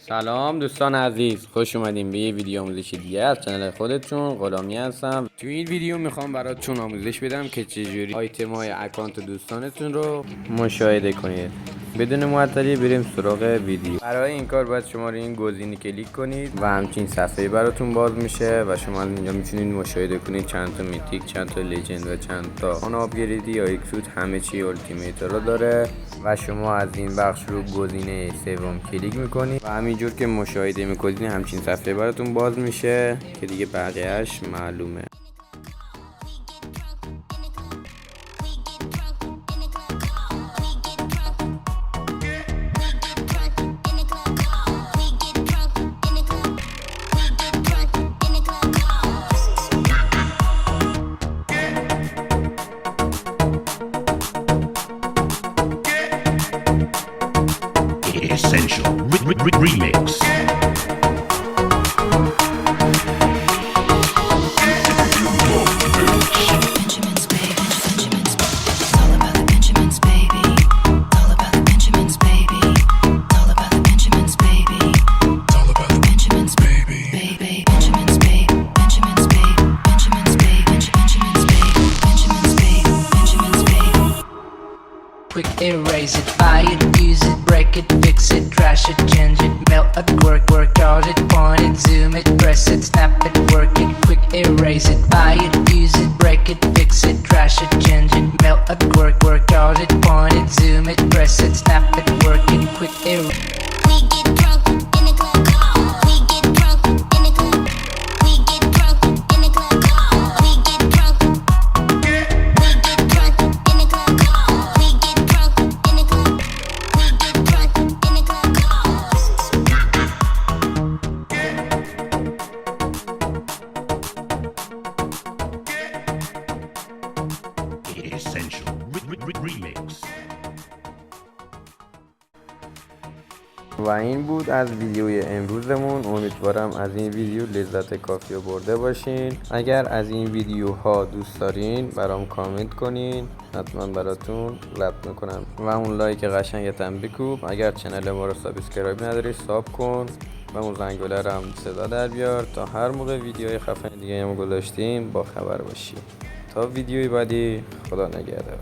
سلام دوستان عزیز، خوش اومدین به یه ویدیو آموزشی دیگه از کانال خودتون. غلامی هستم. تو این ویدیو میخوام براتون آموزش بدم که چجوری آیتم های اکانت دوستانتون رو مشاهده کنید. بدون معطلی بریم سراغ ویدیو. برای این کار باید شما رو این گزینه کلیک کنید و همچین صفحه براتون باز میشه و شما اینجا میتونید مشاهده کنید چند تا میتیک، چند تا لژند و چند تا آن آپگریدی یا اکسود، همه چی التیمیت رو داره و شما از این بخش رو گزینه سوم کلیک میکنید و همینجور که مشاهده میکنید همچین صفحه براتون باز میشه که دیگه بقیهش معلومه. Essential Remix. Quick erase it, buy it, use it, break it, fix it, trash it, change it, melt it, work out it, point it, zoom it, press it, snap it, work it, quick erase it, buy it, use it, break it, fix it, trash it, change it, melt it, work out it, point it, zoom it, press it, snap it, work it, quick erase. We get drunk in the club. We get drunk in the club. We get drunk in the club. We get drunk. We get drunk in the club. We get drunk in the club. We get drunk in the club. Essential Remix. و این بود از ویدیوی امروزمون. امیدوارم از این ویدیو لذت کافی رو برده باشین. اگر از این ویدیوها دوست دارین برام کامنت کنین، حتما براتون رد میکنم و اون لایک قشنگتم بکوب. اگر چنل ما رو سابسکرایب نداری ساب کن و اون زنگوله رو هم صدا در بیار تا هر موقع ویدیوهای خفن دیگه هم گذاشتیم با خبر باشی. تا ویدیوی بعدی، خدا نگهدار.